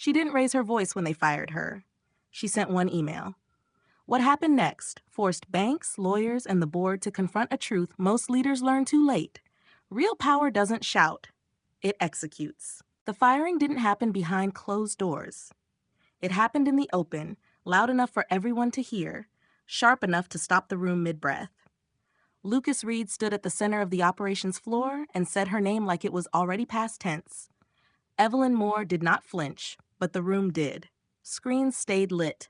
She didn't raise her voice when they fired her. She sent one email. What happened next forced banks, lawyers, and the board to confront a truth most leaders learn too late. Real power doesn't shout, it executes. The firing didn't happen behind closed doors. It happened in the open, loud enough for everyone to hear, sharp enough to stop the room mid-breath. Lucas Reed stood at the center of the operations floor and said her name like it was already past tense. Evelyn Moore did not flinch, but the room did. Screens stayed lit.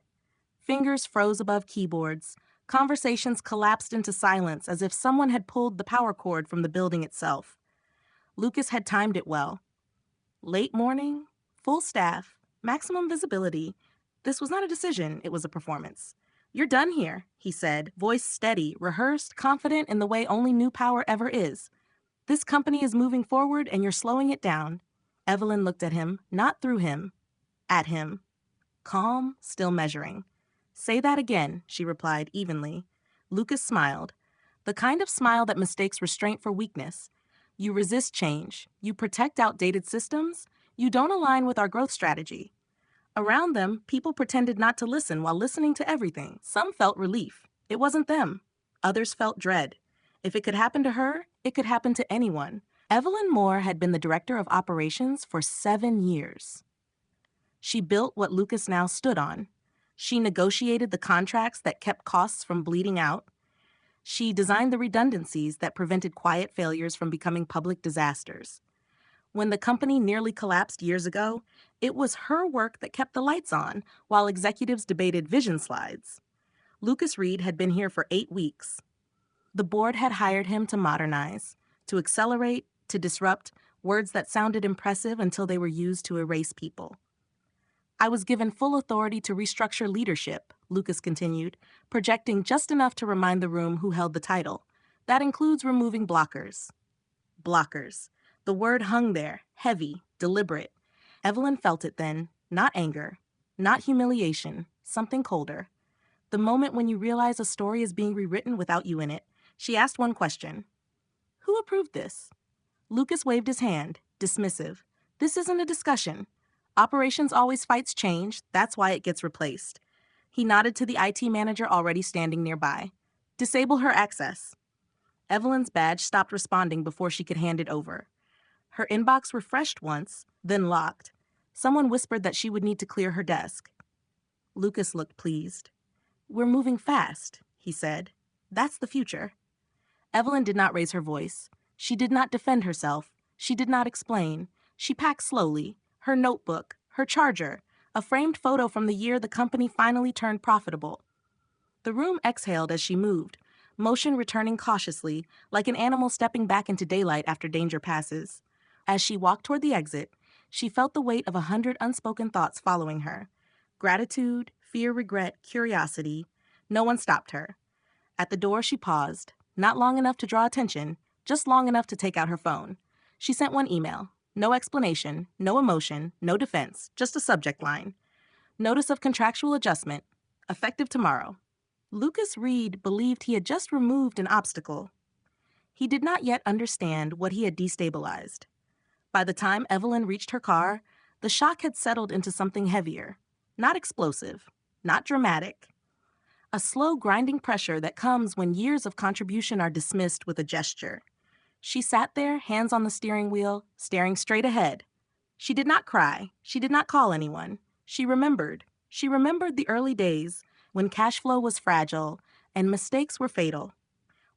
Fingers froze above keyboards. Conversations collapsed into silence as if someone had pulled the power cord from the building itself. Lucas had timed it well. Late morning, full staff, maximum visibility. This was not a decision, it was a performance. You're done here, he said, voice steady, rehearsed, confident in the way only new power ever is. This company is moving forward and you're slowing it down. Evelyn looked at him, not through him, at him. Calm, still measuring. Say that again, she replied evenly. Lucas smiled. The kind of smile that mistakes restraint for weakness. You resist change. You protect outdated systems. You don't align with our growth strategy. Around them, people pretended not to listen while listening to everything. Some felt relief. It wasn't them. Others felt dread. If it could happen to her, it could happen to anyone. Evelyn Moore had been the director of operations for 7 years. She built what Lucas now stood on. She negotiated the contracts that kept costs from bleeding out. She designed the redundancies that prevented quiet failures from becoming public disasters. When the company nearly collapsed years ago, it was her work that kept the lights on while executives debated vision slides. Lucas Reed had been here for 8 weeks. The board had hired him to modernize, to accelerate, to disrupt, words that sounded impressive until they were used to erase people. I was given full authority to restructure leadership, Lucas continued, projecting just enough to remind the room who held the title. That includes removing blockers. Blockers. The word hung there, heavy, deliberate. Evelyn felt it then, not anger, not humiliation, something colder. The moment when you realize a story is being rewritten without you in it. She asked one question. Who approved this? Lucas waved his hand, dismissive. This isn't a discussion. Operations always fights change, that's why it gets replaced. He nodded to the IT manager already standing nearby. Disable her access. Evelyn's badge stopped responding before she could hand it over. Her inbox refreshed once, then locked. Someone whispered that she would need to clear her desk. Lucas looked pleased. We're moving fast, he said. That's the future. Evelyn did not raise her voice. She did not defend herself. She did not explain. She packed slowly, her notebook, her charger, a framed photo from the year the company finally turned profitable. The room exhaled as she moved, motion returning cautiously, like an animal stepping back into daylight after danger passes. As she walked toward the exit, she felt the weight of 100 unspoken thoughts following her. Gratitude, fear, regret, curiosity. No one stopped her. At the door, she paused, not long enough to draw attention, just long enough to take out her phone. She sent one email. No explanation, no emotion, no defense, just a subject line. Notice of contractual adjustment, effective tomorrow. Lucas Reed believed he had just removed an obstacle. He did not yet understand what he had destabilized. By the time Evelyn reached her car, the shock had settled into something heavier, not explosive, not dramatic. A slow grinding pressure that comes when years of contribution are dismissed with a gesture. She sat there, hands on the steering wheel, staring straight ahead. She did not cry. She did not call anyone. She remembered. She remembered the early days when cash flow was fragile and mistakes were fatal,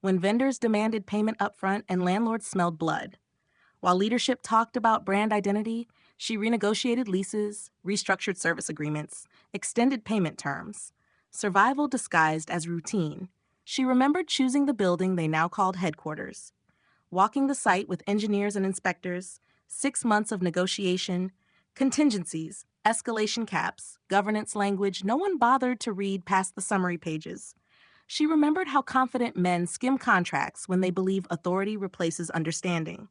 when vendors demanded payment upfront and landlords smelled blood. While leadership talked about brand identity, she renegotiated leases, restructured service agreements, extended payment terms. Survival disguised as routine. She remembered choosing the building they now called headquarters. Walking the site with engineers and inspectors, 6 months of negotiation, contingencies, escalation caps, governance language no one bothered to read past the summary pages. She remembered how confident men skim contracts when they believe authority replaces understanding.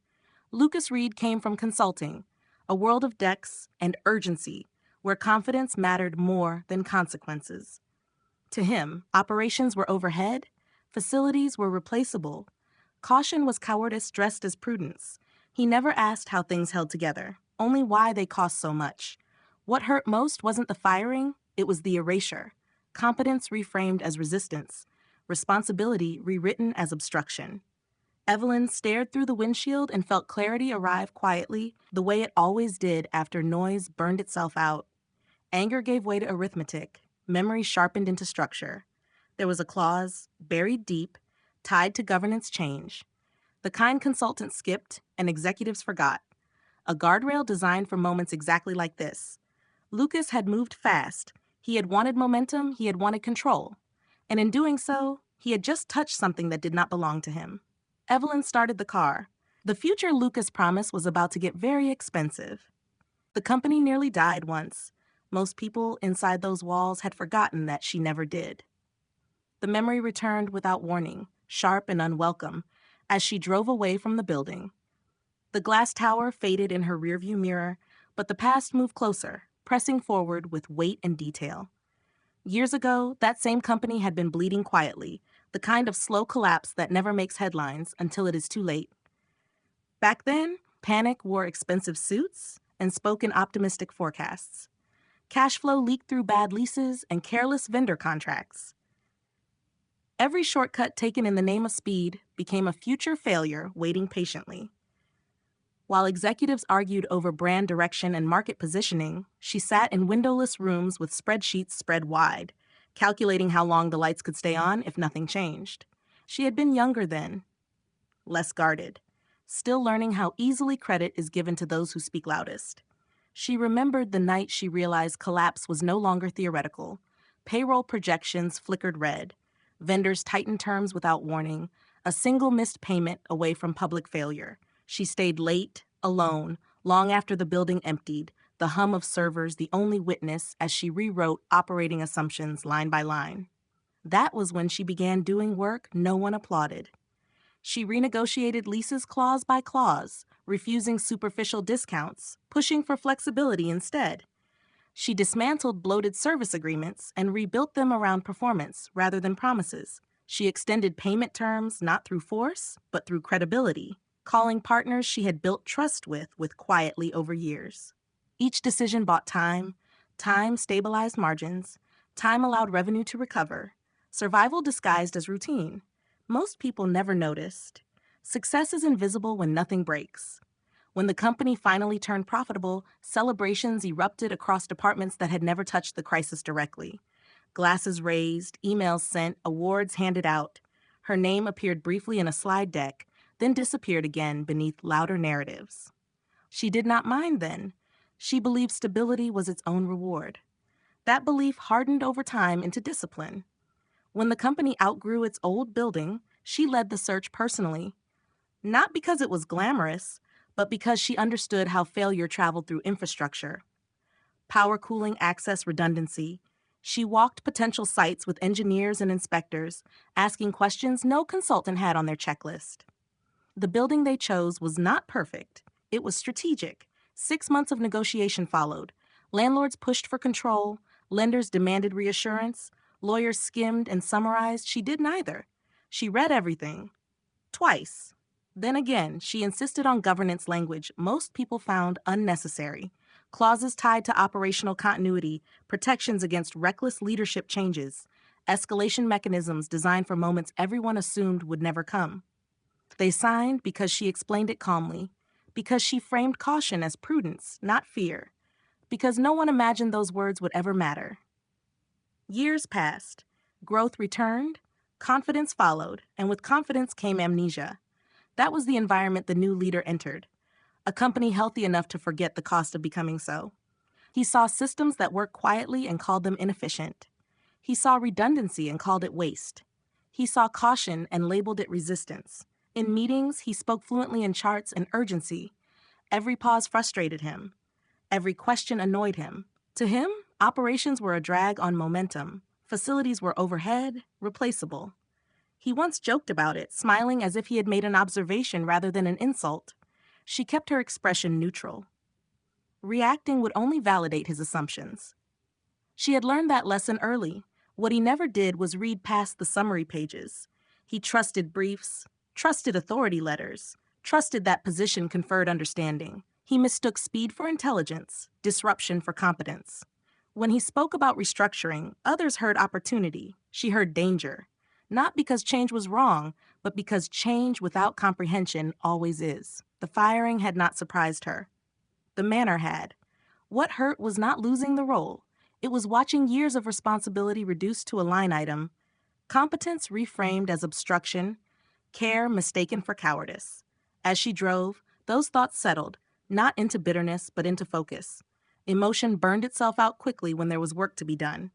Lucas Reed came from consulting, a world of decks and urgency, where confidence mattered more than consequences. To him, operations were overhead, facilities were replaceable. Caution was cowardice dressed as prudence. He never asked how things held together, only why they cost so much. What hurt most wasn't the firing, it was the erasure. Competence reframed as resistance, responsibility rewritten as obstruction. Evelyn stared through the windshield and felt clarity arrive quietly, the way it always did after noise burned itself out. Anger gave way to arithmetic, memory sharpened into structure. There was a clause, buried deep, tied to governance change. The kind consultants skipped and executives forgot. A guardrail designed for moments exactly like this. Lucas had moved fast. He had wanted momentum, he had wanted control. And in doing so, he had just touched something that did not belong to him. Evelyn started the car. The future Lucas promised was about to get very expensive. The company nearly died once. Most people inside those walls had forgotten that she never did. The memory returned without warning, sharp and unwelcome, as she drove away from the building. The glass tower faded in her rearview mirror, but the past moved closer, pressing forward with weight and detail. Years ago, that same company had been bleeding quietly, the kind of slow collapse that never makes headlines until it is too late. Back then, panic wore expensive suits and spoke in optimistic forecasts. Cash flow leaked through bad leases and careless vendor contracts. Every shortcut taken in the name of speed became a future failure waiting patiently. While executives argued over brand direction and market positioning, she sat in windowless rooms with spreadsheets spread wide, calculating how long the lights could stay on if nothing changed. She had been younger then, less guarded, still learning how easily credit is given to those who speak loudest. She remembered the night she realized collapse was no longer theoretical. Payroll projections flickered red. Vendors tightened terms without warning, a single missed payment away from public failure. She stayed late, alone, long after the building emptied, the hum of servers the only witness as she rewrote operating assumptions line by line. That was when she began doing work no one applauded. She renegotiated leases clause by clause, refusing superficial discounts, pushing for flexibility instead. She dismantled bloated service agreements and rebuilt them around performance rather than promises. She extended payment terms not through force, but through credibility, calling partners she had built trust with quietly over years. Each decision bought time. Time stabilized margins. Time allowed revenue to recover. Survival disguised as routine. Most people never noticed. Success is invisible when nothing breaks. When the company finally turned profitable, celebrations erupted across departments that had never touched the crisis directly. Glasses raised, emails sent, awards handed out. Her name appeared briefly in a slide deck, then disappeared again beneath louder narratives. She did not mind then. She believed stability was its own reward. That belief hardened over time into discipline. When the company outgrew its old building, she led the search personally. Not because it was glamorous, but because she understood how failure traveled through infrastructure. Power cooling access redundancy. She walked potential sites with engineers and inspectors, asking questions no consultant had on their checklist. The building they chose was not perfect. It was strategic. 6 months of negotiation followed. Landlords pushed for control. Lenders demanded reassurance. Lawyers skimmed and summarized. She did neither. She read everything. Twice. Then again, she insisted on governance language most people found unnecessary. Clauses tied to operational continuity, protections against reckless leadership changes, escalation mechanisms designed for moments everyone assumed would never come. They signed because she explained it calmly, because she framed caution as prudence, not fear, because no one imagined those words would ever matter. Years passed. Growth returned, confidence followed, and with confidence came amnesia. That was the environment the new leader entered, a company healthy enough to forget the cost of becoming so. He saw systems that worked quietly and called them inefficient. He saw redundancy and called it waste. He saw caution and labeled it resistance. In meetings, he spoke fluently in charts and urgency. Every pause frustrated him. Every question annoyed him. To him, operations were a drag on momentum. Facilities were overhead, replaceable. He once joked about it, smiling as if he had made an observation rather than an insult. She kept her expression neutral. Reacting would only validate his assumptions. She had learned that lesson early. What he never did was read past the summary pages. He trusted briefs, trusted authority letters, trusted that position conferred understanding. He mistook speed for intelligence, disruption for competence. When he spoke about restructuring, others heard opportunity. She heard danger. Not because change was wrong, but because change without comprehension always is. The firing had not surprised her. The manner had. What hurt was not losing the role. It was watching years of responsibility reduced to a line item, competence reframed as obstruction, care mistaken for cowardice. As she drove, those thoughts settled, not into bitterness, but into focus. Emotion burned itself out quickly when there was work to be done.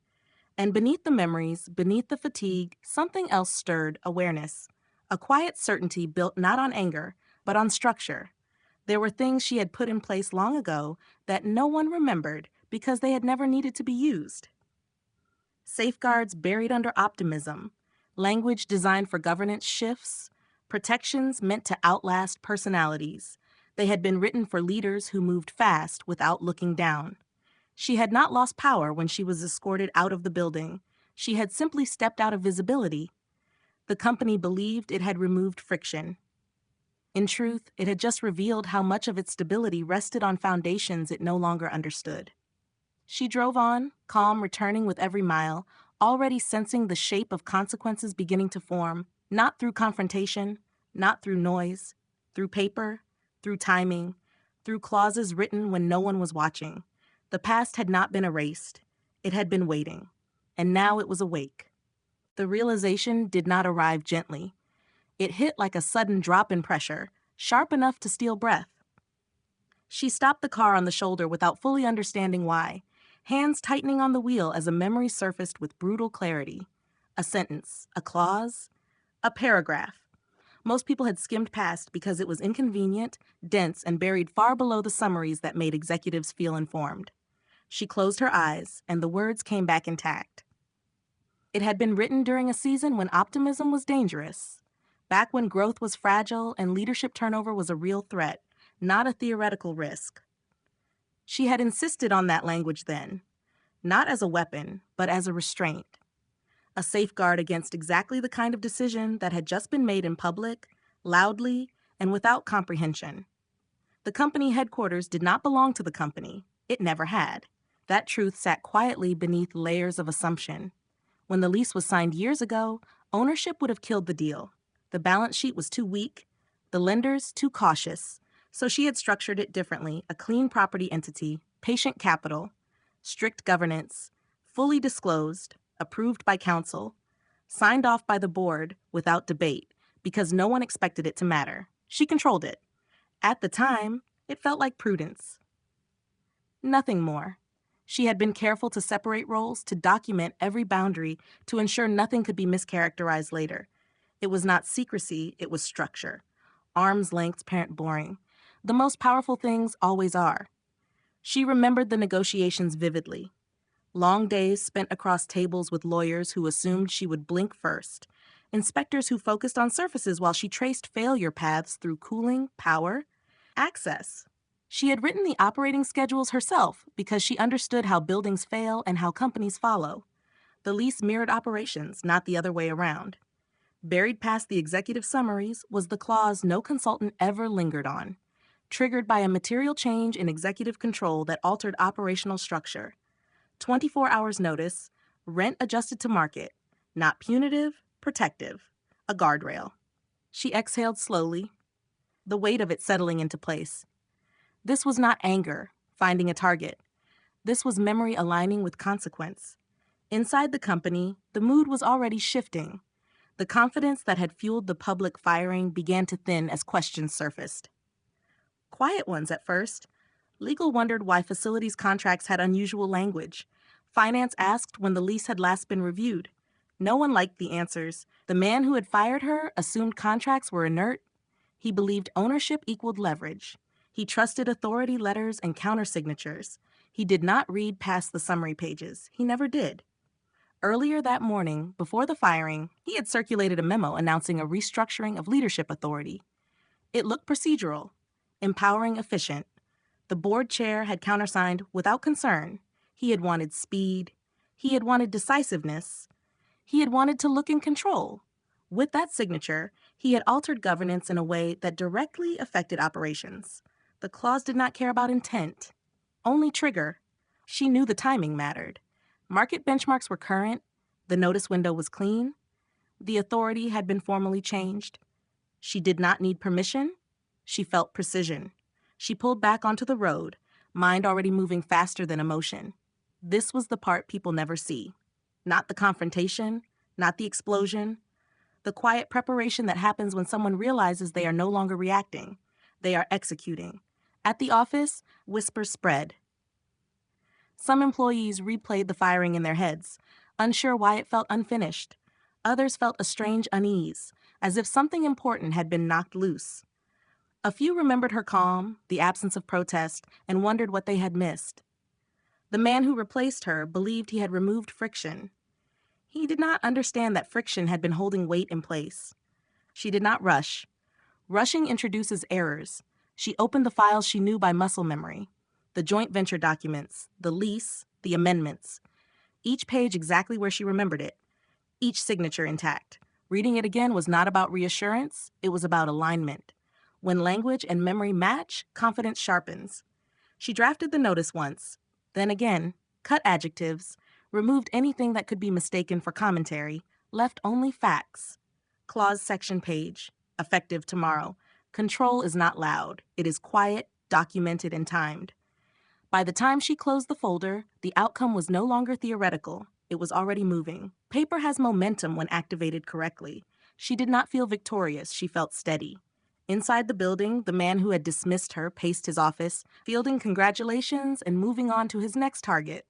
And beneath the memories, beneath the fatigue, something else stirred awareness. A quiet certainty built not on anger, but on structure. There were things she had put in place long ago that no one remembered because they had never needed to be used. Safeguards buried under optimism, language designed for governance shifts, protections meant to outlast personalities. They had been written for leaders who moved fast without looking down. She had not lost power when she was escorted out of the building. She had simply stepped out of visibility. The company believed it had removed friction. In truth, it had just revealed how much of its stability rested on foundations it no longer understood. She drove on, calm, returning with every mile, already sensing the shape of consequences beginning to form, not through confrontation, not through noise, through paper, through timing, through clauses written when no one was watching. The past had not been erased. It had been waiting. And now it was awake. The realization did not arrive gently. It hit like a sudden drop in pressure, sharp enough to steal breath. She stopped the car on the shoulder without fully understanding why, hands tightening on the wheel as a memory surfaced with brutal clarity. A sentence, a clause, a paragraph. Most people had skimmed past because it was inconvenient, dense, and buried far below the summaries that made executives feel informed. She closed her eyes, and the words came back intact. It had been written during a season when optimism was dangerous, back when growth was fragile and leadership turnover was a real threat, not a theoretical risk. She had insisted on that language then, not as a weapon, but as a restraint, a safeguard against exactly the kind of decision that had just been made in public, loudly, and without comprehension. The company headquarters did not belong to the company. It never had. That truth sat quietly beneath layers of assumption. When the lease was signed years ago, ownership would have killed the deal. The balance sheet was too weak, the lenders too cautious, so she had structured it differently: a clean property entity, patient capital, strict governance, fully disclosed, approved by council, signed off by the board without debate, because no one expected it to matter. She controlled it. At the time, it felt like prudence. Nothing more. She had been careful to separate roles, to document every boundary, to ensure nothing could be mischaracterized later. It was not secrecy, it was structure. Arm's length, parent boring. The most powerful things always are. She remembered the negotiations vividly. Long days spent across tables with lawyers who assumed she would blink first. Inspectors who focused on surfaces while she traced failure paths through cooling, power, access. She had written the operating schedules herself because she understood how buildings fail and how companies follow. The lease mirrored operations, not the other way around. Buried past the executive summaries was the clause no consultant ever lingered on, triggered by a material change in executive control that altered operational structure. 24 hours notice, rent adjusted to market, not punitive, protective, a guardrail. She exhaled slowly, the weight of it settling into place. This was not anger, finding a target. This was memory aligning with consequence. Inside the company, the mood was already shifting. The confidence that had fueled the public firing began to thin as questions surfaced. Quiet ones at first. Legal wondered why facilities contracts had unusual language. Finance asked when the lease had last been reviewed. No one liked the answers. The man who had fired her assumed contracts were inert. He believed ownership equaled leverage. He trusted authority letters and countersignatures. He did not read past the summary pages. He never did. Earlier that morning, before the firing, he had circulated a memo announcing a restructuring of leadership authority. It looked procedural, empowering, efficient. The board chair had countersigned without concern. He had wanted speed. He had wanted decisiveness. He had wanted to look in control. With that signature, he had altered governance in a way that directly affected operations. The clause did not care about intent, only trigger. She knew the timing mattered. Market benchmarks were current, the notice window was clean, the authority had been formally changed. She did not need permission. She felt precision. She pulled back onto the road, mind already moving faster than emotion. This was the part people never see. Not the confrontation, not the explosion, the quiet preparation that happens when someone realizes they are no longer reacting. They are executing. At the office, whispers spread. Some employees replayed the firing in their heads, unsure why it felt unfinished. Others felt a strange unease, as if something important had been knocked loose. A few remembered her calm, the absence of protest, and wondered what they had missed. The man who replaced her believed he had removed friction. He did not understand that friction had been holding weight in place. She did not rush. Rushing introduces errors. She opened the files she knew by muscle memory. The joint venture documents, the lease, the amendments. Each page exactly where she remembered it. Each signature intact. Reading it again was not about reassurance, it was about alignment. When language and memory match, confidence sharpens. She drafted the notice once, then again, cut adjectives, removed anything that could be mistaken for commentary, left only facts. Clause section page. Effective tomorrow. Control is not loud. It is quiet, documented, and timed. By the time she closed the folder, the outcome was no longer theoretical. It was already moving. Paper has momentum when activated correctly. She did not feel victorious. She felt steady. Inside the building, the man who had dismissed her paced his office, fielding congratulations and moving on to his next target.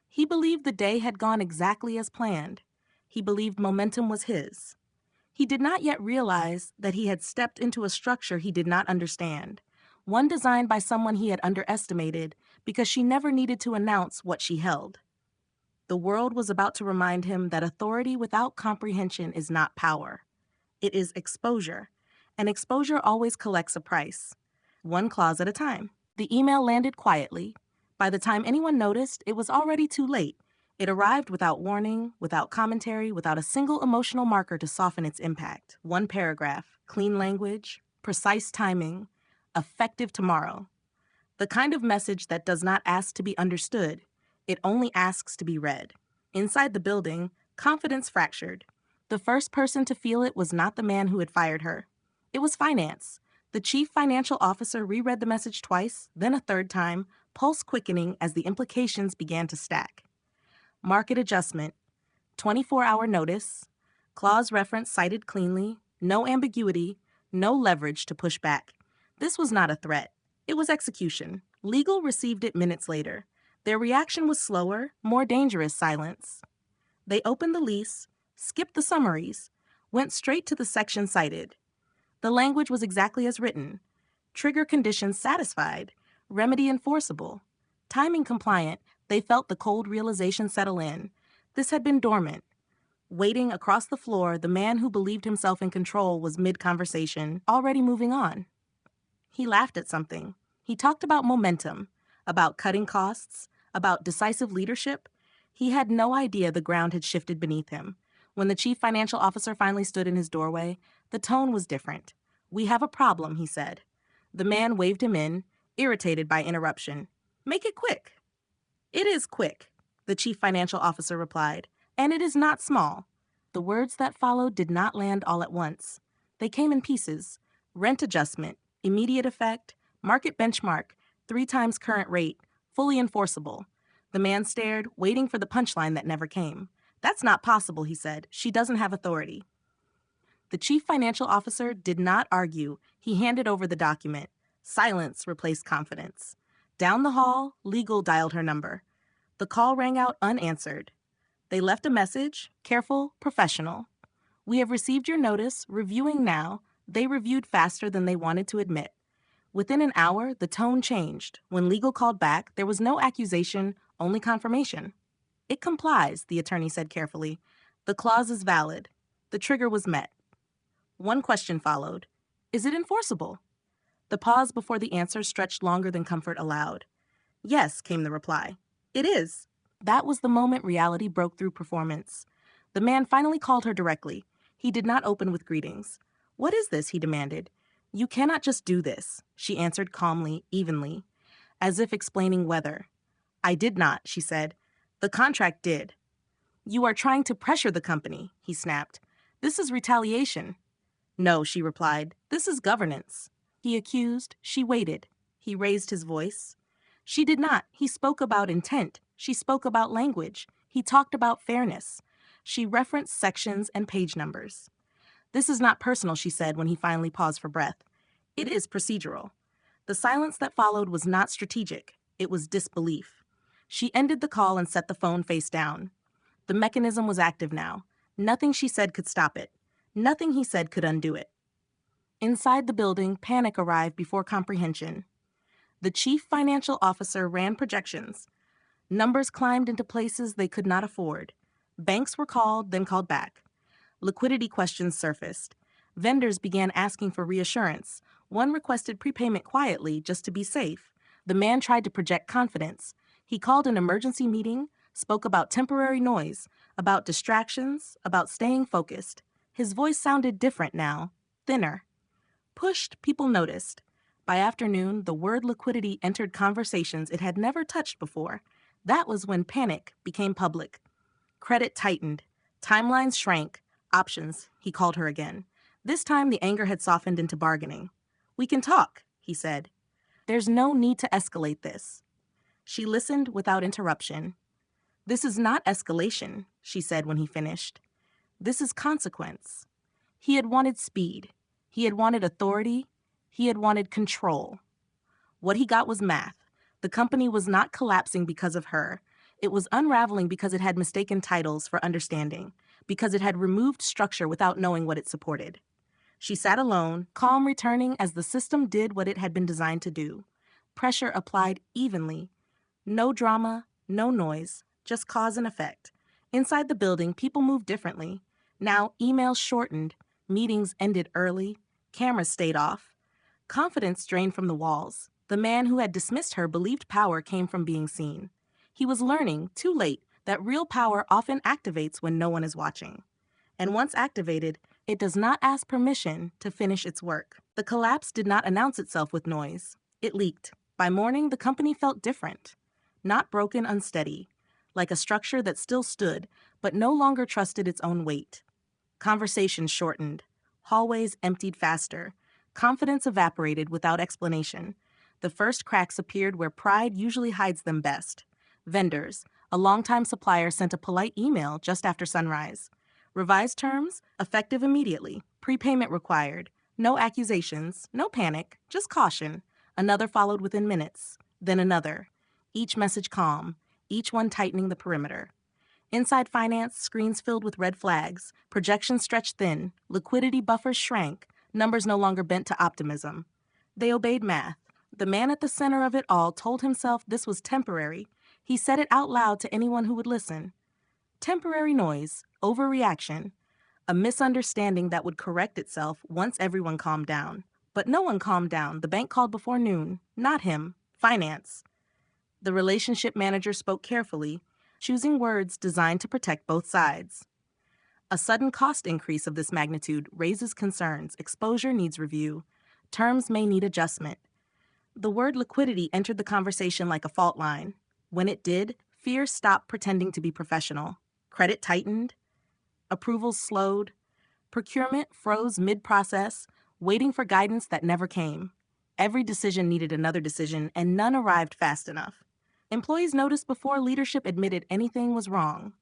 He believed the day had gone exactly as planned. He believed momentum was his. He did not yet realize that he had stepped into a structure he did not understand, one designed by someone he had underestimated because she never needed to announce what she held. The world was about to remind him that authority without comprehension is not power. It is exposure, and exposure always collects a price, one clause at a time. The email landed quietly. By the time anyone noticed, it was already too late. It arrived without warning, without commentary, without a single emotional marker to soften its impact. One paragraph, clean language, precise timing, effective tomorrow. The kind of message that does not ask to be understood, it only asks to be read. Inside the building, confidence fractured. The first person to feel it was not the man who had fired her. It was finance. The chief financial officer reread the message twice, then a third time, pulse quickening as the implications began to stack. Market adjustment, 24-hour notice, clause reference cited cleanly, no ambiguity, no leverage to push back. This was not a threat. It was execution. Legal received it minutes later. Their reaction was slower, more dangerous silence. They opened the lease, skipped the summaries, went straight to the section cited. The language was exactly as written. Trigger conditions satisfied, remedy enforceable, timing compliant. They felt the cold realization settle in. This had been dormant. Waiting across the floor, the man who believed himself in control was mid-conversation, already moving on. He laughed at something. He talked about momentum, about cutting costs, about decisive leadership. He had no idea the ground had shifted beneath him. When the chief financial officer finally stood in his doorway, the tone was different. "We have a problem," he said. The man waved him in, irritated by interruption. "Make it quick." "It is quick," the chief financial officer replied, "and it is not small." The words that followed did not land all at once. They came in pieces. Rent adjustment, immediate effect, market benchmark, 3 times current rate, fully enforceable. The man stared, waiting for the punchline that never came. "That's not possible," he said. "She doesn't have authority." The chief financial officer did not argue. He handed over the document. Silence replaced confidence. Down the hall, legal dialed her number. The call rang out unanswered. They left a message, careful, professional. "We have received your notice, reviewing now." They reviewed faster than they wanted to admit. Within an hour, the tone changed. When legal called back, there was no accusation, only confirmation. "It complies," the attorney said carefully. "The clause is valid." The trigger was met. One question followed. "Is it enforceable?" The pause before the answer stretched longer than comfort allowed. "Yes," came the reply. "It is." That was the moment reality broke through performance. The man finally called her directly. He did not open with greetings. "What is this?" he demanded. You cannot just do this, she answered calmly, evenly, as if explaining whether. I did not, she said. The contract did. You are trying to pressure the company, he snapped. This is retaliation. No, she replied. This is governance. He accused. She waited. He raised his voice. She did not. He spoke about intent. She spoke about language. He talked about fairness. She referenced sections and page numbers. This is not personal, she said when he finally paused for breath. It is procedural. The silence that followed was not strategic. It was disbelief. She ended the call and set the phone face down. The mechanism was active now. Nothing she said could stop it. Nothing he said could undo it. Inside the building, panic arrived before comprehension. The chief financial officer ran projections. Numbers climbed into places they could not afford. Banks were called, then called back. Liquidity questions surfaced. Vendors began asking for reassurance. One requested prepayment quietly, just to be safe. The man tried to project confidence. He called an emergency meeting, spoke about temporary noise, about distractions, about staying focused. His voice sounded different now, thinner. Pushed, people noticed. By afternoon, the word liquidity entered conversations it had never touched before. That was when panic became public. Credit tightened. Timelines shrank. Options, he called her again. This time the anger had softened into bargaining. We can talk, he said. There's no need to escalate this. She listened without interruption. This is not escalation, she said when he finished. This is consequence. He had wanted speed. He had wanted authority. He had wanted control. What he got was math. The company was not collapsing because of her. It was unraveling because it had mistaken titles for understanding, because it had removed structure without knowing what it supported. She sat alone, calm returning as the system did what it had been designed to do. Pressure applied evenly. No drama, no noise, just cause and effect. Inside the building, people moved differently. Now, emails shortened, meetings ended early, cameras stayed off. Confidence drained from the walls. The man who had dismissed her believed power came from being seen. He was learning, too late, that real power often activates when no one is watching. And once activated, it does not ask permission to finish its work. The collapse did not announce itself with noise. It leaked. By morning, the company felt different. Not broken, unsteady. Like a structure that still stood, but no longer trusted its own weight. Conversations shortened. Hallways emptied faster. Confidence evaporated without explanation. The first cracks appeared where pride usually hides them best. Vendors. A longtime supplier sent a polite email just after sunrise. Revised terms, effective immediately. Prepayment required. No accusations, no panic, just caution. Another followed within minutes. Then another. Each message calm. Each one tightening the perimeter. Inside finance, screens filled with red flags. Projections stretched thin. Liquidity buffers shrank. Numbers no longer bent to optimism. They obeyed math. The man at the center of it all told himself this was temporary. He said it out loud to anyone who would listen. Temporary noise, overreaction, a misunderstanding that would correct itself once everyone calmed down. But no one calmed down. The bank called before noon. Not him. Finance. The relationship manager spoke carefully, choosing words designed to protect both sides. A sudden cost increase of this magnitude raises concerns. Exposure needs review. Terms may need adjustment. The word liquidity entered the conversation like a fault line. When it did, fear stopped pretending to be professional. Credit tightened. Approvals slowed. Procurement froze mid-process, waiting for guidance that never came. Every decision needed another decision, and none arrived fast enough. Employees noticed before leadership admitted anything was wrong.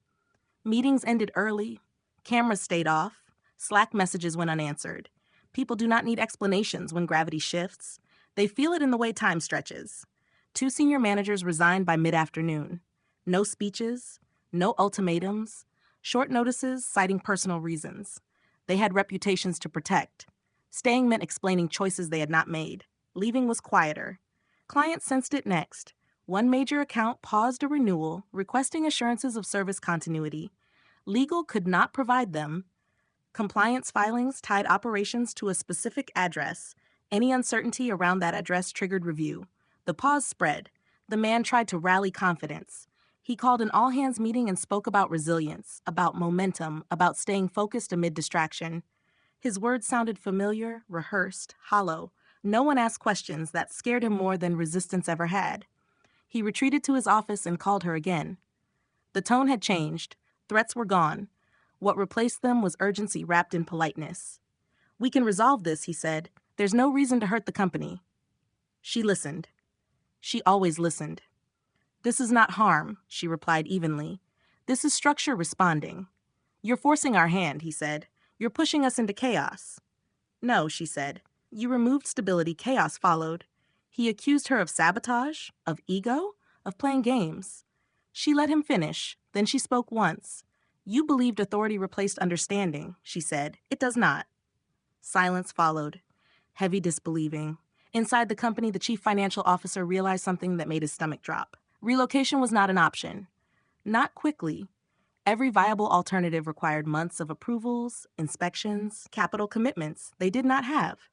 Meetings ended early. Cameras stayed off. Slack messages went unanswered. People do not need explanations when gravity shifts. They feel it in the way time stretches. 2 senior managers resigned by mid-afternoon. No speeches, no ultimatums, short notices citing personal reasons. They had reputations to protect. Staying meant explaining choices they had not made. Leaving was quieter. Clients sensed it next. One major account paused a renewal, requesting assurances of service continuity. Legal could not provide them. Compliance filings tied operations to a specific address. Any uncertainty around that address triggered review. The pause spread. The man tried to rally confidence. He called an all-hands meeting and spoke about resilience, about momentum, about staying focused amid distraction. His words sounded familiar, rehearsed, hollow. No one asked questions that scared him more than resistance ever had. He retreated to his office and called her again. The tone had changed. Threats were gone. What replaced them was urgency wrapped in politeness. "We can resolve this," he said. "There's no reason to hurt the company." She listened. She always listened. "This is not harm," she replied evenly. "This is structure responding." "You're forcing our hand," he said. "You're pushing us into chaos." "No," she said. "You removed stability, chaos followed." He accused her of sabotage, of ego, of playing games. She let him finish, then she spoke once. "You believed authority replaced understanding," she said. "It does not." Silence followed, heavy disbelieving. Inside the company, the chief financial officer realized something that made his stomach drop. Relocation was not an option. Not quickly. Every viable alternative required months of approvals, inspections, capital commitments they did not have.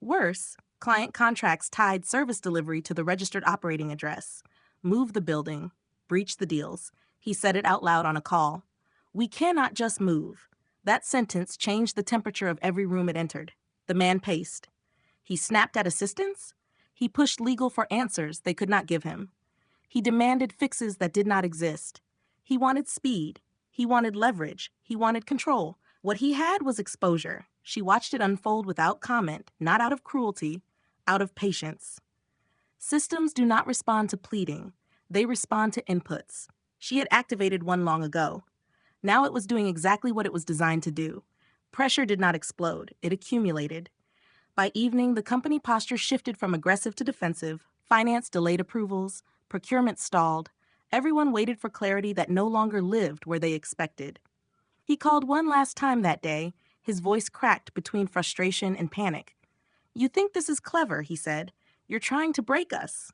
Worse, client contracts tied service delivery to the registered operating address. Move the building, breach the deals. He said it out loud on a call. "We cannot just move." That sentence changed the temperature of every room it entered. The man paced. He snapped at assistants. He pushed legal for answers they could not give him. He demanded fixes that did not exist. He wanted speed. He wanted leverage. He wanted control. What he had was exposure. She watched it unfold without comment, not out of cruelty, out of patience. Systems do not respond to pleading. They respond to inputs. She had activated one long ago. Now it was doing exactly what it was designed to do. Pressure did not explode. It accumulated. By evening, the company posture shifted from aggressive to defensive. Finance delayed approvals. Procurement stalled. Everyone waited for clarity that no longer lived where they expected. He called one last time that day, his voice cracked between frustration and panic. "You think this is clever," he said. "You're trying to break us."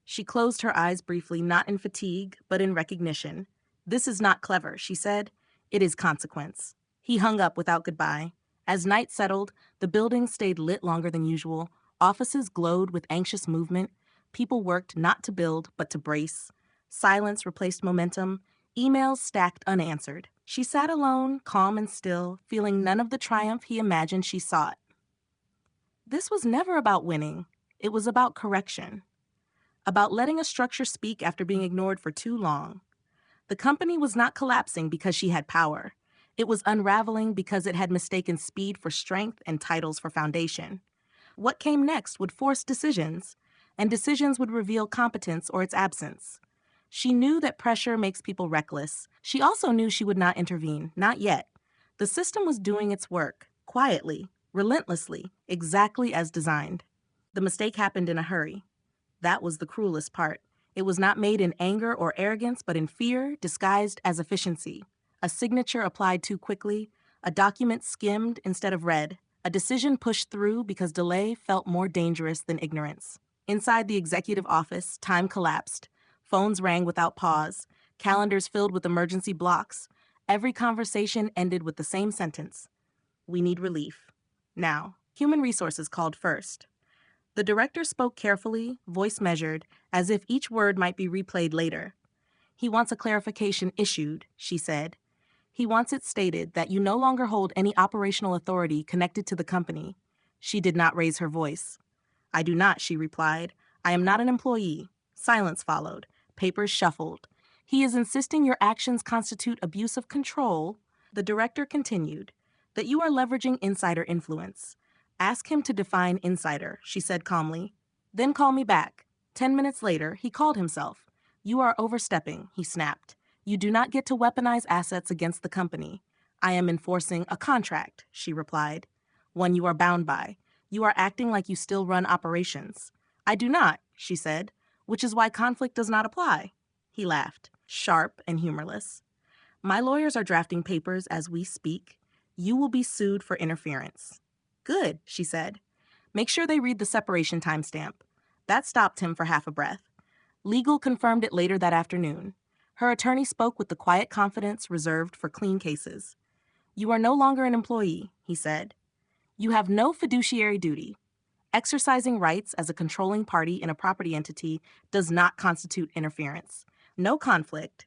She closed her eyes briefly, not in fatigue, but in recognition. "This is not clever," she said. "It is consequence." He hung up without goodbye. As night settled, the building stayed lit longer than usual. Offices glowed with anxious movement. People worked not to build, but to brace. Silence replaced momentum. Emails stacked unanswered. She sat alone, calm and still, feeling none of the triumph he imagined she sought. This was never about winning. It was about correction. About letting a structure speak after being ignored for too long. The company was not collapsing because she had power. It was unraveling because it had mistaken speed for strength and titles for foundation. What came next would force decisions, and decisions would reveal competence or its absence. She knew that pressure makes people reckless. She also knew she would not intervene, not yet. The system was doing its work, quietly, relentlessly, exactly as designed. The mistake happened in a hurry. That was the cruelest part. It was not made in anger or arrogance, but in fear disguised as efficiency. A signature applied too quickly, a document skimmed instead of read, a decision pushed through because delay felt more dangerous than ignorance. Inside the executive office, time collapsed. Phones rang without pause, calendars filled with emergency blocks. Every conversation ended with the same sentence: "We need relief." Now, human resources called first. The director spoke carefully, voice measured, as if each word might be replayed later. "He wants a clarification issued," she said. "He wants it stated that you no longer hold any operational authority connected to the company." She did not raise her voice. "I do not," she replied. "I am not an employee." Silence followed. Papers shuffled. "He is insisting your actions constitute abuse of control." The director continued, "that you are leveraging insider influence. Ask him to define insider," she said calmly. "Then call me back." 10 minutes later, he called himself. "You are overstepping," he snapped. "You do not get to weaponize assets against the company." "I am enforcing a contract," she replied. "One you are bound by. You are acting like you still run operations." "I do not," she said, "which is why conflict does not apply." He laughed, sharp and humorless. "My lawyers are drafting papers as we speak. You will be sued for interference." "Good," she said. "Make sure they read the separation timestamp." That stopped him for half a breath. Legal confirmed it later that afternoon. Her attorney spoke with the quiet confidence reserved for clean cases. "You are no longer an employee," he said. "You have no fiduciary duty. Exercising rights as a controlling party in a property entity does not constitute interference. No conflict,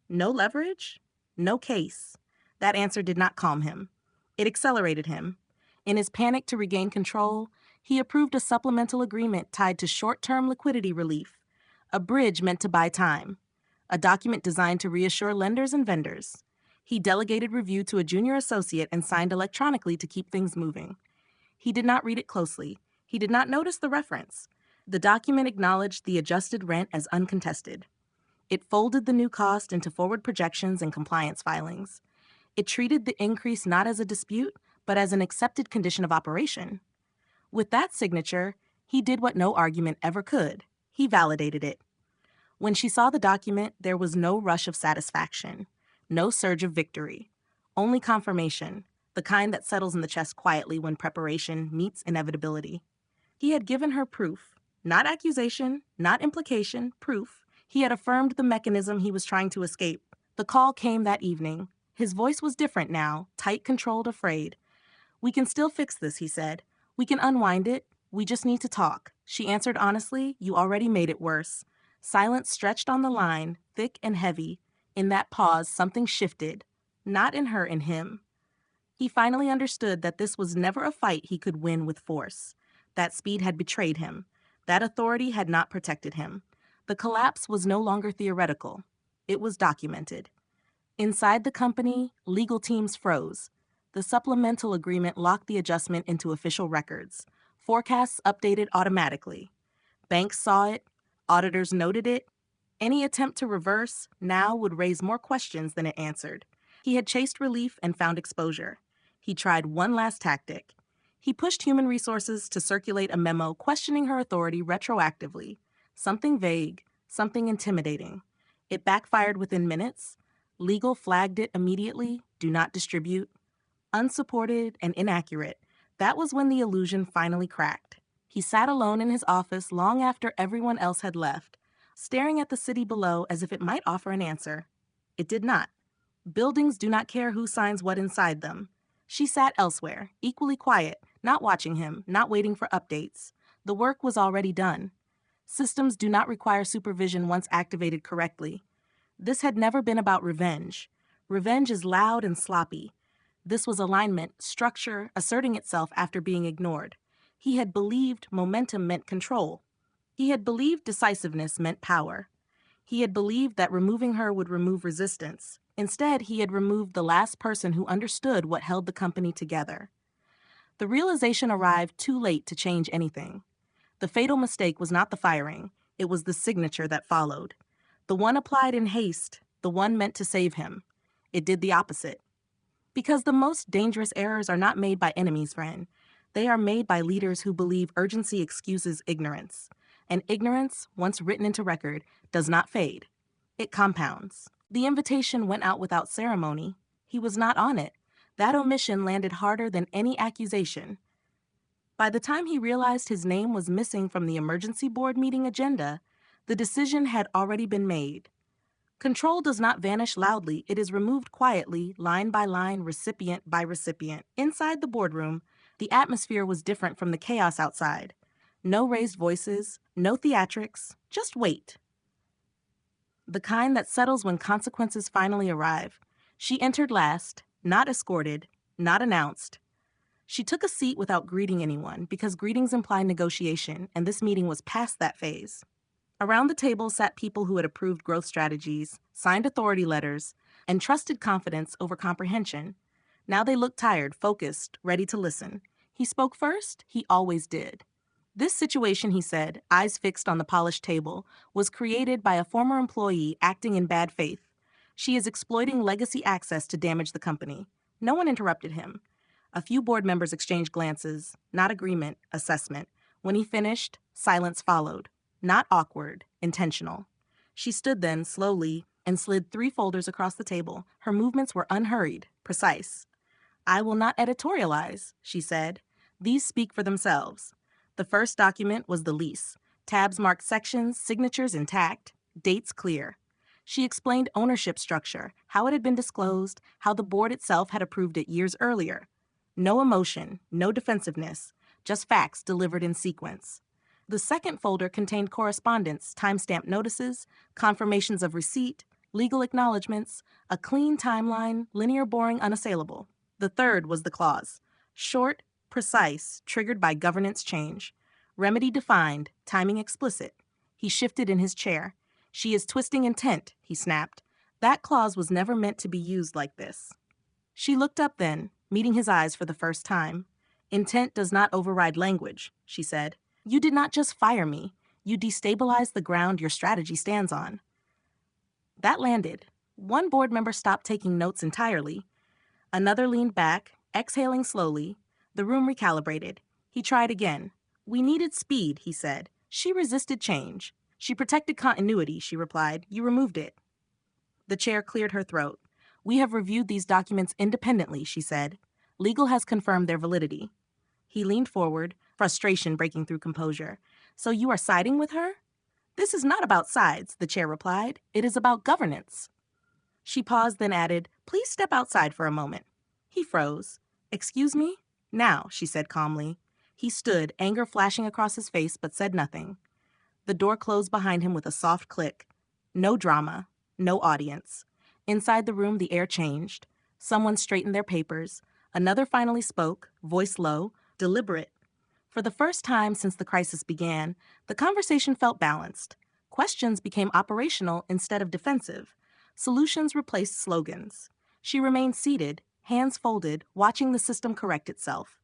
no leverage, no case." That answer did not calm him. It accelerated him. In his panic to regain control, he approved a supplemental agreement tied to short-term liquidity relief, a bridge meant to buy time, a document designed to reassure lenders and vendors. He delegated review to a junior associate and signed electronically to keep things moving. He did not read it closely. He did not notice the reference. The document acknowledged the adjusted rent as uncontested. It folded the new cost into forward projections and compliance filings. It treated the increase not as a dispute, but as an accepted condition of operation. With that signature, he did what no argument ever could. He validated it. When she saw the document, there was no rush of satisfaction, no surge of victory, only confirmation, the kind that settles in the chest quietly when preparation meets inevitability. He had given her proof, not accusation, not implication, proof. He had affirmed the mechanism he was trying to escape. The call came that evening. His voice was different now, tight, controlled, afraid. "We can still fix this," he said. "We can unwind it. We just need to talk." She answered honestly, "You already made it worse." Silence stretched on the line, thick and heavy. In that pause, something shifted. Not in her, in him. He finally understood that this was never a fight he could win with force. That speed had betrayed him. That authority had not protected him. The collapse was no longer theoretical. It was documented. Inside the company, legal teams froze. The supplemental agreement locked the adjustment into official records. Forecasts updated automatically. Banks saw it. Auditors noted it. Any attempt to reverse now would raise more questions than it answered. He had chased relief and found exposure. He tried one last tactic. He pushed human resources to circulate a memo questioning her authority retroactively. Something vague, something intimidating. It backfired within minutes. Legal flagged it immediately, do not distribute. Unsupported and inaccurate. That was when the illusion finally cracked. He sat alone in his office long after everyone else had left, staring at the city below as if it might offer an answer. It did not. Buildings do not care who signs what inside them. She sat elsewhere, equally quiet, not watching him, not waiting for updates. The work was already done. Systems do not require supervision once activated correctly. This had never been about revenge. Revenge is loud and sloppy. This was alignment, structure, asserting itself after being ignored. He had believed momentum meant control. He had believed decisiveness meant power. He had believed that removing her would remove resistance. Instead, he had removed the last person who understood what held the company together. The realization arrived too late to change anything. The fatal mistake was not the firing. It was the signature that followed. The one applied in haste, the one meant to save him. It did the opposite. Because the most dangerous errors are not made by enemies, friend. They are made by leaders who believe urgency excuses ignorance. And ignorance, once written into record, does not fade. It compounds. The invitation went out without ceremony. He was not on it. That omission landed harder than any accusation. By the time he realized his name was missing from the emergency board meeting agenda, the decision had already been made. Control does not vanish loudly. It is removed quietly, line by line, recipient by recipient. Inside the boardroom, the atmosphere was different from the chaos outside. No raised voices, no theatrics, just wait. The kind that settles when consequences finally arrive. She entered last, not escorted, not announced. She took a seat without greeting anyone because greetings imply negotiation, and this meeting was past that phase. Around the table sat people who had approved growth strategies, signed authority letters, and trusted confidence over comprehension. Now they looked tired, focused, ready to listen. He spoke first. He always did. This situation, he said, eyes fixed on the polished table, was created by a former employee acting in bad faith. She is exploiting legacy access to damage the company. No one interrupted him. A few board members exchanged glances, not agreement, assessment. When he finished, silence followed. Not awkward, intentional. She stood then, slowly, and slid 3 folders across the table. Her movements were unhurried, precise. "I will not editorialize," she said. "These speak for themselves." The first document was the lease. Tabs marked sections, signatures intact, dates clear. She explained ownership structure, how it had been disclosed, how the board itself had approved it years earlier. No emotion, no defensiveness, just facts delivered in sequence. The second folder contained correspondence, timestamp notices, confirmations of receipt, legal acknowledgments, a clean timeline, linear, boring, unassailable. The third was the clause. Short, Precise, triggered by governance change. Remedy defined, timing explicit. He shifted in his chair. She is twisting intent, he snapped. That clause was never meant to be used like this. She looked up then, meeting his eyes for the first time. Intent does not override language, she said. You did not just fire me. You destabilized the ground your strategy stands on. That landed. One board member stopped taking notes entirely. Another leaned back, exhaling slowly. The room recalibrated. He tried again. We needed speed, he said. She resisted change. She protected continuity, she replied. You removed it. The chair cleared her throat. We have reviewed these documents independently, she said. Legal has confirmed their validity. He leaned forward, frustration breaking through composure. So you are siding with her? This is not about sides, the chair replied. It is about governance. She paused, then added, Please step outside for a moment. He froze. Excuse me? Now, she said calmly. He stood, anger flashing across his face, but said nothing. The door closed behind him with a soft click. No drama, no audience. Inside the room, the air changed. Someone straightened their papers. Another finally spoke, voice low, deliberate. For the first time since the crisis began, the conversation felt balanced. Questions became operational instead of defensive. Solutions replaced slogans. She remained seated, hands folded, watching the system correct itself.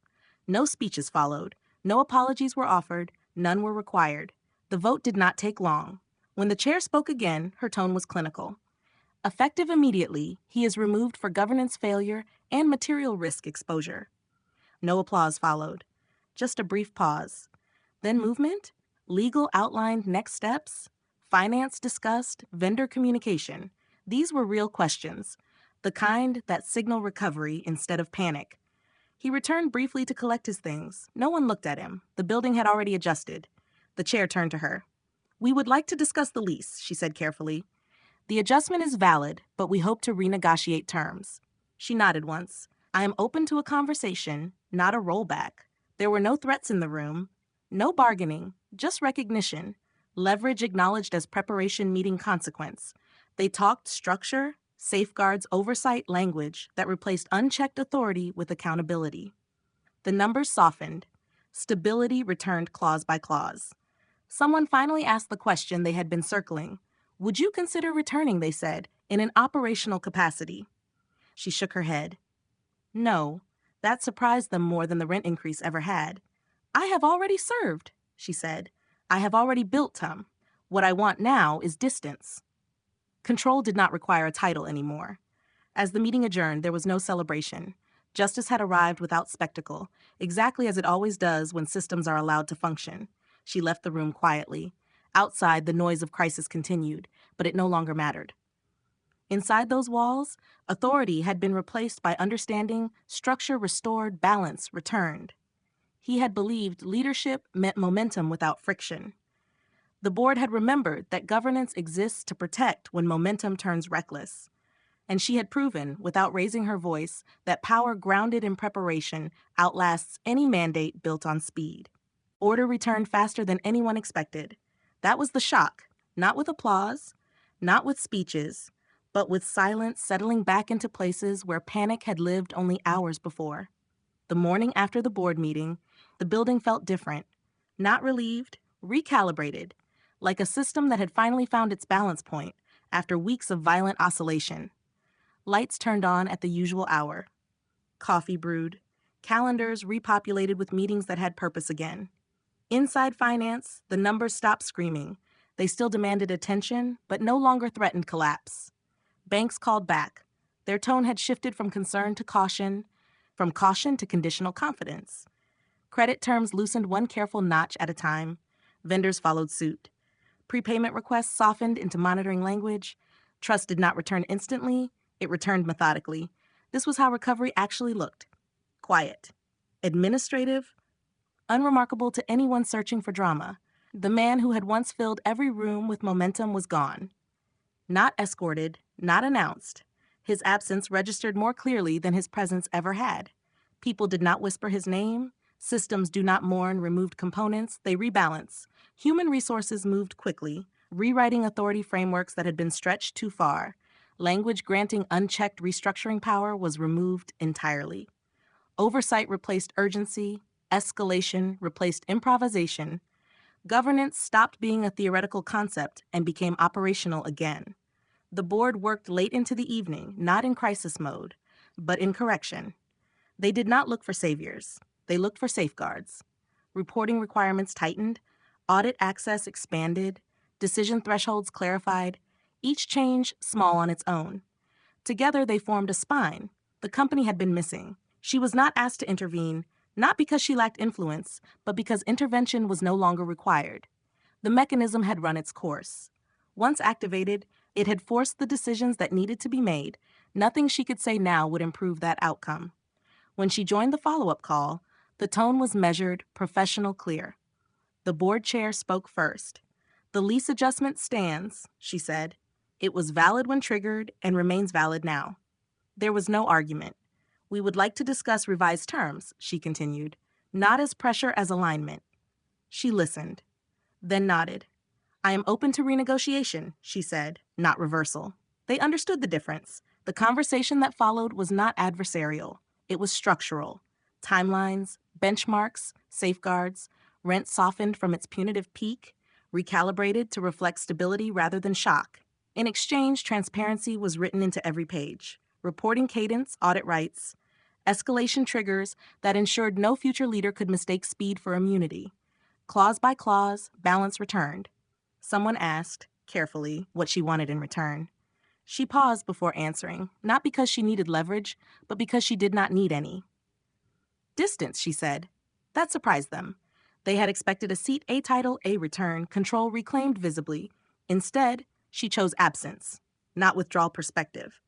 No speeches followed. No apologies were offered. None were required. The vote did not take long. When the chair spoke again, her tone was clinical. Effective immediately, he is removed for governance failure and material risk exposure. No applause followed. Just a brief pause. Then movement? Legal outlined next steps? Finance discussed? Vendor communication? These were real questions, the kind that signal recovery instead of panic. He returned briefly to collect his things. No one looked at him. The building had already adjusted. The chair turned to her. We would like to discuss the lease, she said carefully. The adjustment is valid, but we hope to renegotiate terms. She nodded once. I am open to a conversation, not a rollback. There were no threats in the room, no bargaining, just recognition. Leverage acknowledged as preparation meeting consequence. They talked structure, safeguards, oversight, language that replaced unchecked authority with accountability. The numbers softened. Stability returned clause by clause. Someone finally asked the question they had been circling. Would you consider returning, they said, in an operational capacity? She shook her head. No, that surprised them more than the rent increase ever had. I have already served, she said. I have already built, Tom. What I want now is distance. Control did not require a title anymore. As the meeting adjourned, there was no celebration. Justice had arrived without spectacle, exactly as it always does when systems are allowed to function. She left the room quietly. Outside, the noise of crisis continued, but it no longer mattered. Inside those walls, authority had been replaced by understanding, structure restored, balance returned. He had believed leadership meant momentum without friction. The board had remembered that governance exists to protect when momentum turns reckless. And she had proven, without raising her voice, that power grounded in preparation outlasts any mandate built on speed. Order returned faster than anyone expected. That was the shock, not with applause, not with speeches, but with silence settling back into places where panic had lived only hours before. The morning after the board meeting, the building felt different, not relieved, recalibrated, like a system that had finally found its balance point after weeks of violent oscillation. Lights turned on at the usual hour. Coffee brewed. Calendars repopulated with meetings that had purpose again. Inside finance, the numbers stopped screaming. They still demanded attention, but no longer threatened collapse. Banks called back. Their tone had shifted from concern to caution, from caution to conditional confidence. Credit terms loosened one careful notch at a time. Vendors followed suit. Prepayment requests softened into monitoring language. Trust did not return instantly. It returned methodically. This was how recovery actually looked. Quiet. Administrative. Unremarkable to anyone searching for drama. The man who had once filled every room with momentum was gone. Not escorted, not announced. His absence registered more clearly than his presence ever had. People did not whisper his name. Systems do not mourn removed components, they rebalance. Human resources moved quickly, rewriting authority frameworks that had been stretched too far. Language granting unchecked restructuring power was removed entirely. Oversight replaced urgency, escalation replaced improvisation. Governance stopped being a theoretical concept and became operational again. The board worked late into the evening, not in crisis mode, but in correction. They did not look for saviors. They looked for safeguards. Reporting requirements tightened, audit access expanded, decision thresholds clarified, each change small on its own. Together, they formed a spine. The company had been missing. She was not asked to intervene, not because she lacked influence, but because intervention was no longer required. The mechanism had run its course. Once activated, it had forced the decisions that needed to be made. Nothing she could say now would improve that outcome. When she joined the follow-up call, the tone was measured, professional, clear. The board chair spoke first. "The lease adjustment stands," she said. "It was valid when triggered and remains valid now." There was no argument. "We would like to discuss revised terms," she continued, "not as pressure as alignment." She listened, then nodded. "I am open to renegotiation," she said, not reversal. They understood the difference. The conversation that followed was not adversarial. It was structural. Timelines, benchmarks, safeguards, rent softened from its punitive peak, recalibrated to reflect stability rather than shock. In exchange, transparency was written into every page. Reporting cadence, audit rights, escalation triggers that ensured no future leader could mistake speed for immunity. Clause by clause, balance returned. Someone asked, carefully, what she wanted in return. She paused before answering, not because she needed leverage, but because she did not need any. "Distance," she said. That surprised them. They had expected a seat, a title, a return, control reclaimed visibly. Instead, she chose absence, not withdrawal perspective.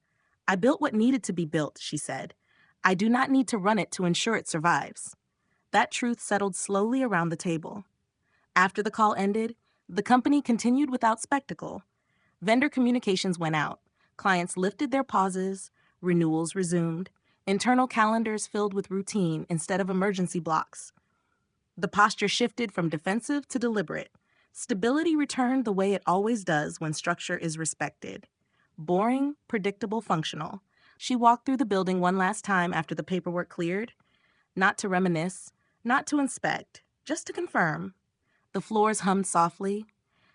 "I built what needed to be built," she said. "I do not need to run it to ensure it survives." That truth settled slowly around the table. After the call ended, the company continued without spectacle. Vendor communications went out. Clients lifted their pauses. Renewals resumed. Internal calendars filled with routine instead of emergency blocks. The posture shifted from defensive to deliberate. Stability returned the way it always does when structure is respected. Boring, predictable, functional. She walked through the building one last time after the paperwork cleared. Not to reminisce, not to inspect, just to confirm. The floors hummed softly.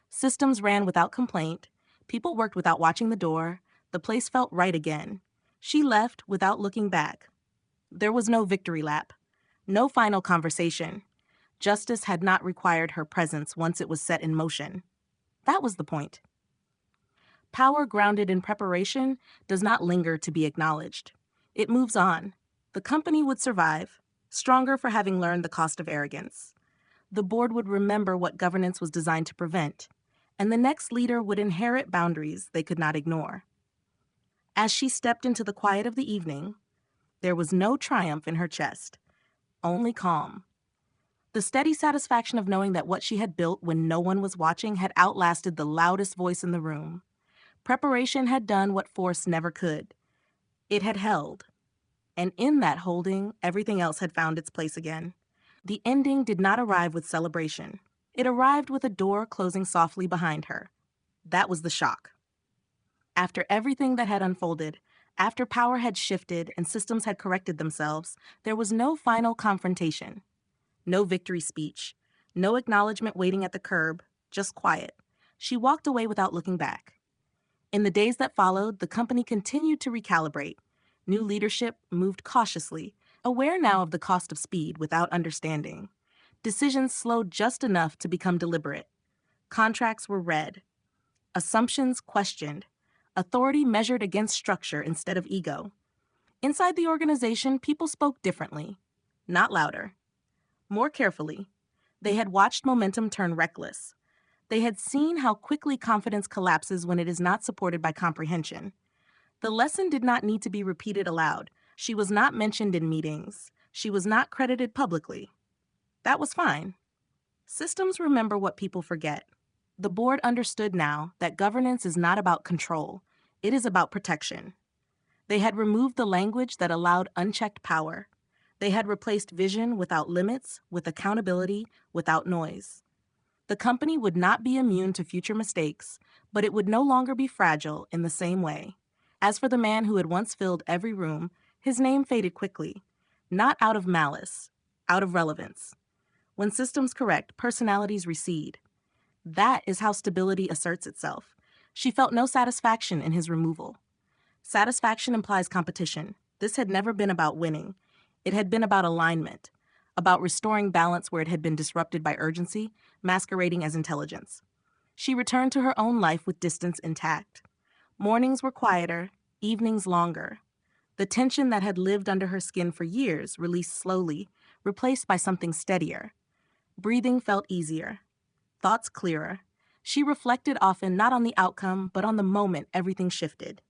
Systems ran without complaint. People worked without watching the door. The place felt right again. She left without looking back. There was no victory lap. No final conversation. Justice had not required her presence once it was set in motion. That was the point. Power grounded in preparation does not linger to be acknowledged. It moves on. The company would survive, stronger for having learned the cost of arrogance. The board would remember what governance was designed to prevent, and the next leader would inherit boundaries they could not ignore. As she stepped into the quiet of the evening, there was no triumph in her chest, only calm. The steady satisfaction of knowing that what she had built when no one was watching had outlasted the loudest voice in the room. Preparation had done what force never could. It had held. And in that holding, everything else had found its place again. The ending did not arrive with celebration. It arrived with a door closing softly behind her. That was the shock. After everything that had unfolded, after power had shifted and systems had corrected themselves, there was no final confrontation. No victory speech. No acknowledgement waiting at the curb. Just quiet. She walked away without looking back. In the days that followed, the company continued to recalibrate. New leadership moved cautiously, aware now of the cost of speed without understanding. Decisions slowed just enough to become deliberate. Contracts were read. Assumptions questioned. Authority measured against structure instead of ego. Inside the organization, people spoke differently. Not louder. More carefully. They had watched momentum turn reckless. They had seen how quickly confidence collapses when it is not supported by comprehension. The lesson did not need to be repeated aloud. She was not mentioned in meetings. She was not credited publicly. That was fine. Systems remember what people forget. The board understood now that governance is not about control. It is about protection. They had removed the language that allowed unchecked power. They had replaced vision without limits, with accountability without noise. The company would not be immune to future mistakes, but it would no longer be fragile in the same way. As for the man who had once filled every room, his name faded quickly. Not out of malice, out of relevance. When systems correct, personalities recede. That is how stability asserts itself. She felt no satisfaction in his removal. Satisfaction implies competition. This had never been about winning. It had been about alignment, about restoring balance where it had been disrupted by urgency, masquerading as intelligence. She returned to her own life with distance intact. Mornings were quieter, evenings longer. The tension that had lived under her skin for years released slowly, replaced by something steadier. Breathing felt easier, thoughts clearer. She reflected often not on the outcome, but on the moment everything shifted.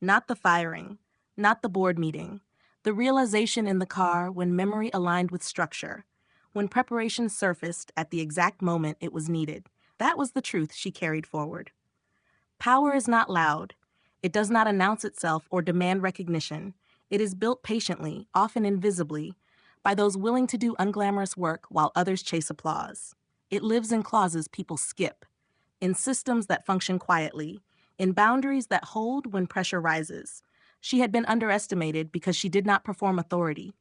Not the firing, not the board meeting, the realization in the car when memory aligned with structure, when preparation surfaced at the exact moment it was needed. That was the truth she carried forward. Power is not loud. It does not announce itself or demand recognition. It is built patiently, often invisibly, by those willing to do unglamorous work while others chase applause. It lives in clauses people skip, in systems that function quietly, in boundaries that hold when pressure rises. She had been underestimated because she did not perform authority.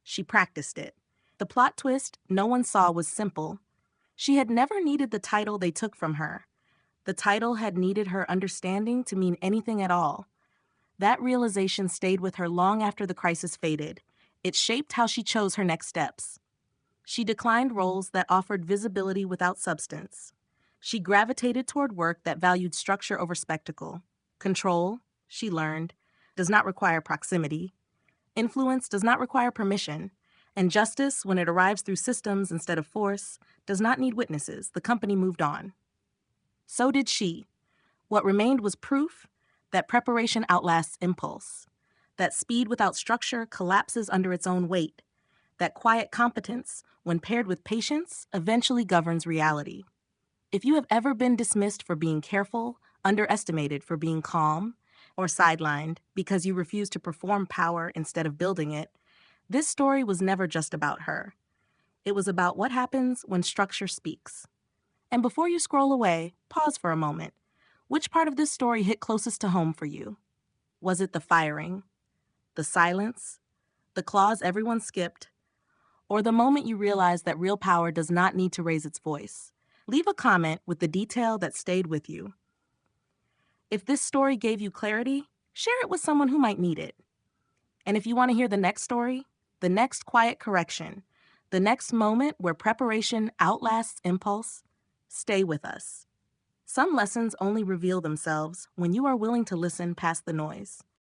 She practiced it. The plot twist no one saw was simple. She had never needed the title they took from her. The title had needed her understanding to mean anything at all. That realization stayed with her long after the crisis faded. It shaped how she chose her next steps. She declined roles that offered visibility without substance. She gravitated toward work that valued structure over spectacle. Control, she learned, does not require proximity. Influence does not require permission. And justice, when it arrives through systems instead of force, does not need witnesses. The company moved on. So did she. What remained was proof that preparation outlasts impulse, that speed without structure collapses under its own weight, that quiet competence, when paired with patience, eventually governs reality. If you have ever been dismissed for being careful, underestimated for being calm, or sidelined because you refused to perform power instead of building it, this story was never just about her. It was about what happens when structure speaks. And before you scroll away, pause for a moment. Which part of this story hit closest to home for you? Was it the firing, the silence, the clause everyone skipped, or the moment you realized that real power does not need to raise its voice? Leave a comment with the detail that stayed with you. If this story gave you clarity, share it with someone who might need it. And if you want to hear the next story, the next quiet correction, the next moment where preparation outlasts impulse, stay with us. Some lessons only reveal themselves when you are willing to listen past the noise.